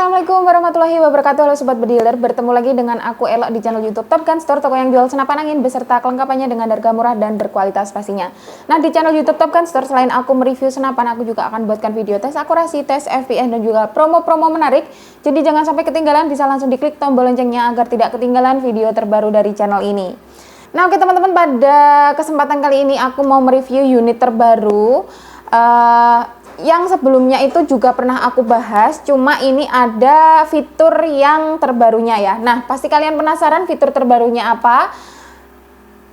Assalamualaikum warahmatullahi wabarakatuh. Halo Sobat Bediler, bertemu lagi dengan aku Elok di channel YouTube Top Gun Store, toko yang jual senapan angin beserta kelengkapannya dengan harga murah dan berkualitas pastinya. Nah, di channel YouTube Top Gun Store, selain aku mereview senapan, aku juga akan buatkan video tes akurasi, tes FPN, dan juga promo-promo menarik. Jadi jangan sampai ketinggalan, bisa langsung diklik tombol loncengnya agar tidak ketinggalan video terbaru dari channel ini. Nah, oke teman-teman, pada kesempatan kali ini aku mau mereview unit terbaru. Yang sebelumnya itu juga pernah aku bahas, cuma ini ada fitur yang terbarunya ya. Nah, pasti kalian penasaran fitur terbarunya apa.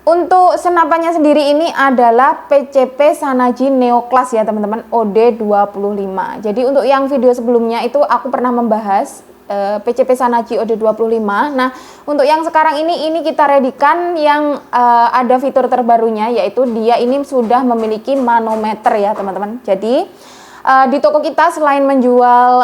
Untuk senapannya sendiri ini adalah PCP Shanaji Neo Class ya teman-teman, OD25. Jadi untuk yang video sebelumnya itu aku pernah membahas PCP Shanaji OD25. Nah, untuk yang sekarang ini kita readykan yang ada fitur terbarunya, yaitu dia ini sudah memiliki manometer ya teman-teman. Jadi di toko kita selain menjual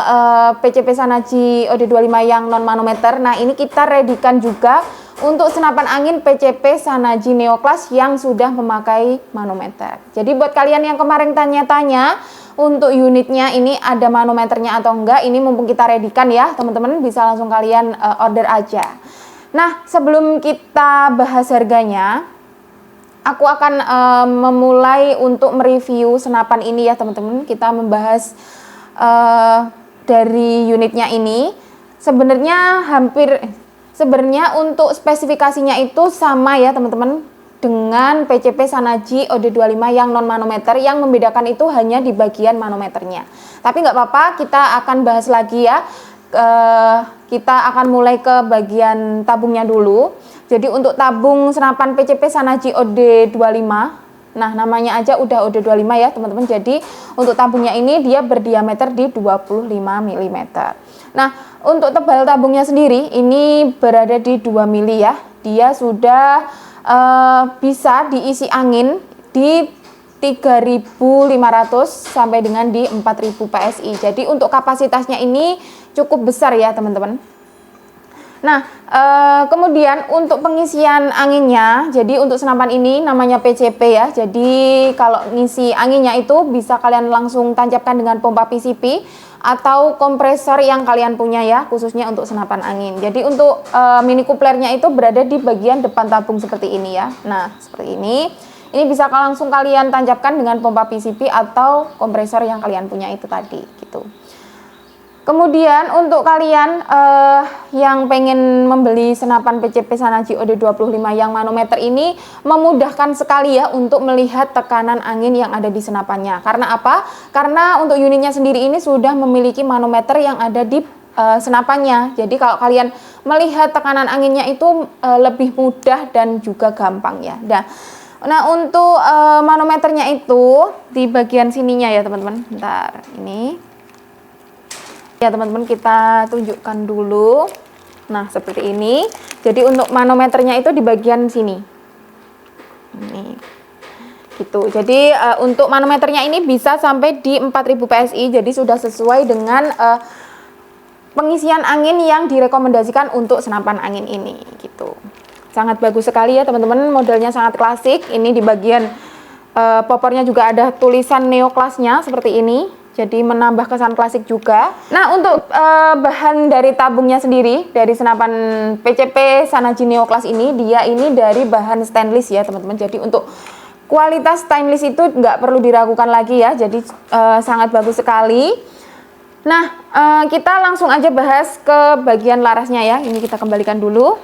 PCP Shanaji OD25 yang non manometer, nah ini kita readykan juga untuk senapan angin PCP Shanaji Neo Class yang sudah memakai manometer. Jadi buat kalian yang kemarin tanya-tanya untuk unitnya ini ada manometernya atau enggak, ini mumpung kita readykan ya teman-teman, bisa langsung kalian order aja. Nah, sebelum kita bahas harganya, aku akan memulai untuk mereview senapan ini ya teman-teman. Kita membahas dari unitnya ini. Sebenarnya untuk spesifikasinya itu sama ya teman-teman dengan PCP Shanaji OD25 yang non manometer. Yang membedakan itu hanya di bagian manometernya. Tapi nggak apa-apa, kita akan bahas lagi ya. Kita akan mulai ke bagian tabungnya dulu. Jadi untuk tabung senapan PCP Shanaji OD25, nah namanya aja udah OD25 ya teman-teman. Jadi untuk tabungnya ini dia berdiameter di 25 mm. Nah, untuk tebal tabungnya sendiri ini berada di 2 mili ya. Dia sudah bisa diisi angin di 3.500 sampai dengan di 4.000 PSI. Jadi untuk kapasitasnya ini cukup besar ya teman-teman. Nah, kemudian untuk pengisian anginnya, jadi untuk senapan ini namanya PCP ya. Jadi kalau ngisi anginnya itu bisa kalian langsung tancapkan dengan pompa PCP atau kompresor yang kalian punya ya, khususnya untuk senapan angin. Jadi untuk mini couplernya itu berada di bagian depan tabung seperti ini ya. Nah, seperti ini. Ini bisa langsung kalian tancapkan dengan pompa PCP atau kompresor yang kalian punya itu tadi gitu. Kemudian untuk kalian yang pengen membeli senapan PCP Shanaji OD25 yang manometer ini memudahkan sekali ya untuk melihat tekanan angin yang ada di senapannya. Karena apa? Karena untuk unitnya sendiri ini sudah memiliki manometer yang ada di senapannya. Jadi kalau kalian melihat tekanan anginnya itu lebih mudah dan juga gampang ya. Nah untuk manometernya itu di bagian sininya ya teman-teman. Bentar, ini. Ya teman-teman, kita tunjukkan dulu. Nah seperti ini. Jadi untuk manometernya itu di bagian sini. Ini gitu. Jadi untuk manometernya ini bisa sampai di 4000 PSI. Jadi sudah sesuai dengan pengisian angin yang direkomendasikan untuk senapan angin ini gitu. Sangat bagus sekali ya teman-teman. Modelnya sangat klasik. Ini di bagian popornya juga ada tulisan Neo Class-nya seperti ini. Jadi menambah kesan klasik juga. Nah untuk bahan dari tabungnya sendiri, dari senapan PCP Shanaji Neo Class ini, dia ini dari bahan stainless ya teman-teman. Jadi untuk kualitas stainless itu nggak perlu diragukan lagi ya. Jadi sangat bagus sekali. Nah kita langsung aja bahas ke bagian larasnya ya. Ini kita kembalikan dulu.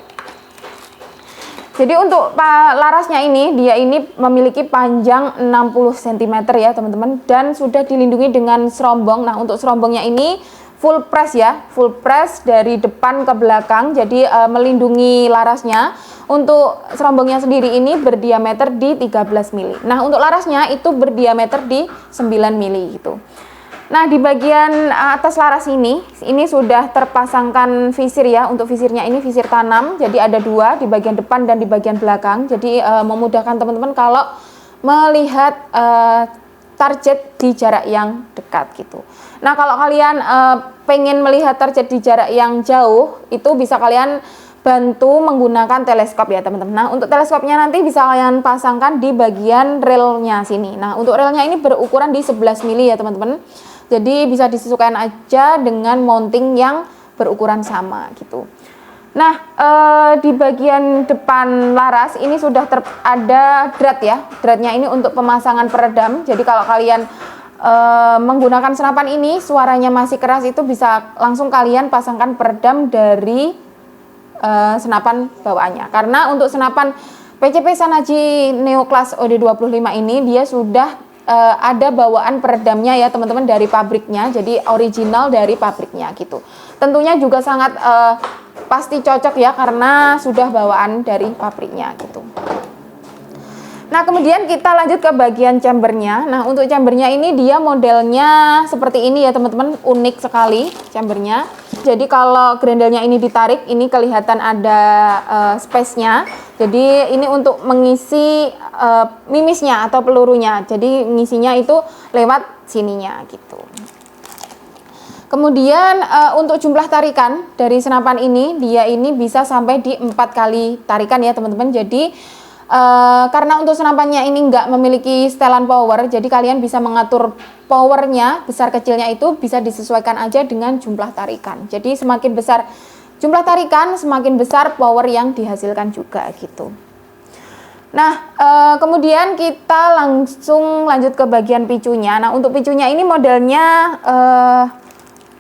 Jadi untuk larasnya ini, dia ini memiliki panjang 60 cm ya teman-teman, dan sudah dilindungi dengan serombong. Nah untuk serombongnya ini full press ya, full press dari depan ke belakang, jadi melindungi larasnya. Untuk serombongnya sendiri ini berdiameter di 13 mili. Nah untuk larasnya itu berdiameter di 9 mili gitu. Nah di bagian atas laras ini sudah terpasangkan visir ya. Untuk visirnya ini visir tanam, jadi ada dua di bagian depan dan di bagian belakang. Jadi memudahkan teman-teman kalau melihat target di jarak yang dekat gitu. Nah kalau kalian pengen melihat target di jarak yang jauh, itu bisa kalian bantu menggunakan teleskop ya teman-teman. Nah untuk teleskopnya nanti bisa kalian pasangkan di bagian relnya sini. Nah untuk relnya ini berukuran di 11 mili ya teman-teman. Jadi bisa disesuaikan aja dengan mounting yang berukuran sama gitu. Nah, di bagian depan laras ini sudah ada drat ya. Dratnya ini untuk pemasangan peredam. Jadi kalau kalian menggunakan senapan ini suaranya masih keras, itu bisa langsung kalian pasangkan peredam dari senapan bawaannya. Karena untuk senapan PCP Shanachi Neo Class OD25 ini dia sudah ada bawaan peredamnya ya teman-teman dari pabriknya, jadi original dari pabriknya gitu. Tentunya juga sangat pasti cocok ya karena sudah bawaan dari pabriknya gitu. Nah kemudian kita lanjut ke bagian chambernya. Nah untuk chambernya ini dia modelnya seperti ini ya teman-teman, unik sekali chambernya. Jadi kalau grendelnya ini ditarik, ini kelihatan ada space-nya. Jadi ini untuk mengisi mimisnya atau pelurunya. Jadi ngisinya itu lewat sininya gitu. Kemudian untuk jumlah tarikan dari senapan ini, dia ini bisa sampai di 4 kali tarikan ya teman-teman. Jadi karena untuk senapannya ini nggak memiliki setelan power, jadi kalian bisa mengatur powernya besar kecilnya itu bisa disesuaikan aja dengan jumlah tarikan. Jadi semakin besar jumlah tarikan, semakin besar power yang dihasilkan juga gitu. Nah kemudian kita langsung lanjut ke bagian picunya. Nah untuk picunya ini modelnya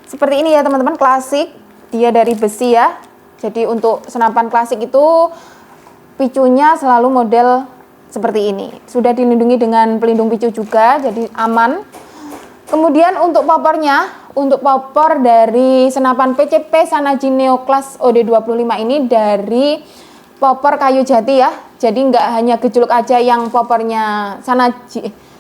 seperti ini ya teman-teman, klasik, dia dari besi ya. Jadi untuk senapan klasik itu picunya selalu model seperti ini. Sudah dilindungi dengan pelindung picu juga, jadi aman. Kemudian untuk popornya, untuk popor dari senapan PCP Shanachi Neo Class OD25 ini dari popor kayu jati ya. Jadi nggak hanya gejluk aja yang popornya Shanachi.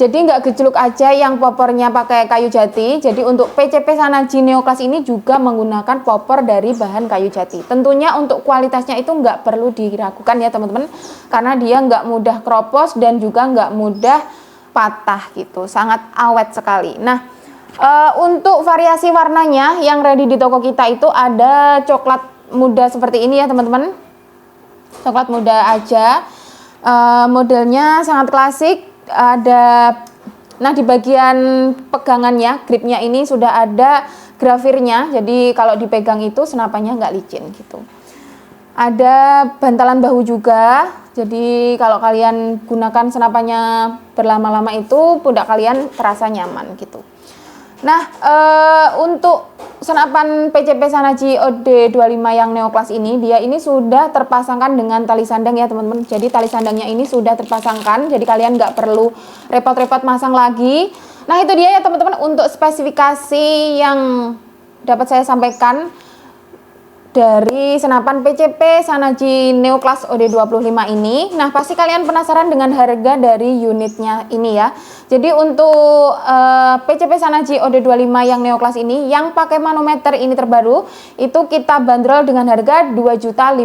Jadi nggak gejluk aja yang popornya pakai kayu jati. Jadi untuk PCP Shanachi Neo Class ini juga menggunakan popor dari bahan kayu jati. Tentunya untuk kualitasnya itu nggak perlu diragukan ya teman-teman, karena dia nggak mudah kropos dan juga nggak mudah patah gitu, sangat awet sekali. Nah untuk variasi warnanya yang ready di toko kita itu ada coklat muda seperti ini ya teman-teman, coklat muda aja. Modelnya sangat klasik. Nah di bagian pegangannya, gripnya ini sudah ada grafirnya, jadi kalau dipegang itu senapannya nggak licin gitu. Ada bantalan bahu juga, jadi kalau kalian gunakan senapannya berlama-lama itu pundak kalian terasa nyaman gitu. Nah untuk senapan PCP Shanachi OD25 yang Neo Class ini, dia ini sudah terpasangkan dengan tali sandang ya teman-teman. Jadi tali sandangnya ini sudah terpasangkan, jadi kalian nggak perlu repot-repot masang lagi. Nah itu dia ya teman-teman untuk spesifikasi yang dapat saya sampaikan dari senapan PCP Shanachi Neo Class OD25 ini. Nah pasti kalian penasaran dengan harga dari unitnya ini ya. Jadi untuk PCP Shanachi OD25 yang Neo Class ini yang pakai manometer ini terbaru itu kita bandrol dengan harga 2.500.000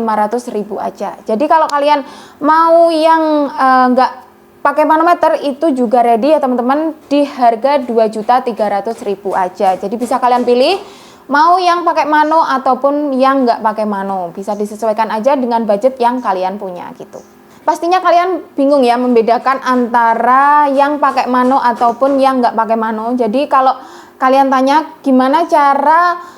aja. Jadi kalau kalian mau yang nggak pakai manometer itu juga ready ya teman-teman, di harga 2.300.000 aja. Jadi bisa kalian pilih mau yang pakai mano ataupun yang nggak pakai mano, bisa disesuaikan aja dengan budget yang kalian punya gitu. Pastinya kalian bingung ya membedakan antara yang pakai mano ataupun yang nggak pakai mano. Jadi kalau kalian tanya gimana cara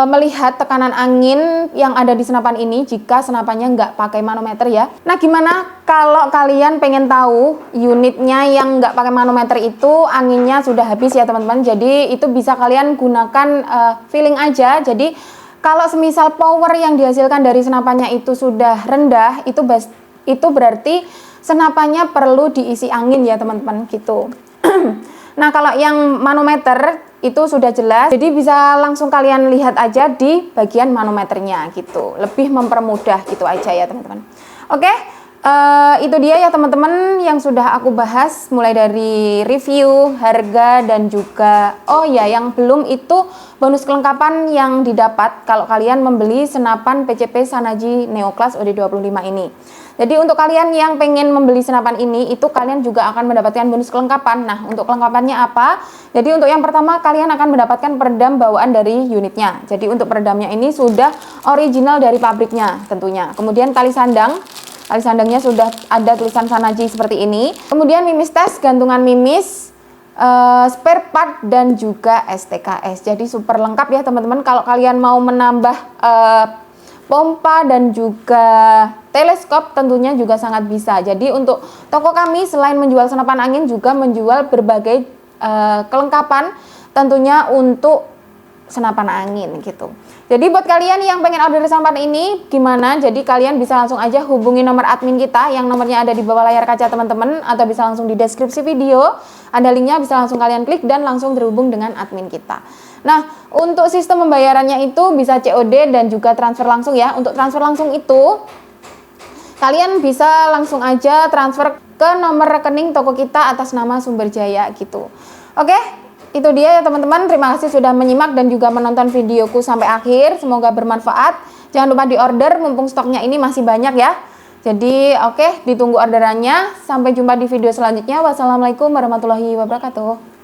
melihat tekanan angin yang ada di senapan ini jika senapannya nggak pakai manometer ya. Nah gimana kalau kalian pengen tahu unitnya yang nggak pakai manometer itu anginnya sudah habis ya teman-teman. Jadi itu bisa kalian gunakan feeling aja. Jadi kalau semisal power yang dihasilkan dari senapannya itu sudah rendah, itu berarti senapannya perlu diisi angin ya teman-teman gitu. Nah kalau yang manometer itu sudah jelas, jadi bisa langsung kalian lihat aja di bagian manometernya gitu, lebih mempermudah gitu aja ya teman-teman. Oke, itu dia ya teman-teman yang sudah aku bahas, mulai dari review, harga, dan juga oh ya yang belum itu bonus kelengkapan yang didapat kalau kalian membeli senapan PCP Shanachi Neo Class OD25 ini. Jadi untuk kalian yang pengen membeli senapan ini, itu kalian juga akan mendapatkan bonus kelengkapan. Nah, untuk kelengkapannya apa? Jadi untuk yang pertama, kalian akan mendapatkan peredam bawaan dari unitnya. Jadi untuk peredamnya ini sudah original dari pabriknya tentunya. Kemudian tali sandangnya sudah ada tulisan Shanachi seperti ini. Kemudian mimis tes, gantungan mimis, spare part dan juga STKS. Jadi super lengkap ya teman-teman. Kalau kalian mau menambah pompa dan juga teleskop tentunya juga sangat bisa. Jadi untuk toko kami selain menjual senapan angin juga menjual berbagai kelengkapan tentunya untuk senapan angin gitu. Jadi buat kalian yang pengen order senapan ini gimana? Jadi kalian bisa langsung aja hubungi nomor admin kita yang nomornya ada di bawah layar kaca teman-teman, atau bisa langsung di deskripsi video. Ada linknya, bisa langsung kalian klik dan langsung terhubung dengan admin kita. Nah, untuk sistem pembayarannya itu bisa COD dan juga transfer langsung ya. Untuk transfer langsung itu kalian bisa langsung aja transfer ke nomor rekening toko kita atas nama Sumberjaya gitu. Oke, itu dia ya teman-teman. Terima kasih sudah menyimak dan juga menonton videoku sampai akhir. Semoga bermanfaat. Jangan lupa di order mumpung stoknya ini masih banyak ya. Jadi oke, ditunggu orderannya. Sampai jumpa di video selanjutnya. Wassalamualaikum warahmatullahi wabarakatuh.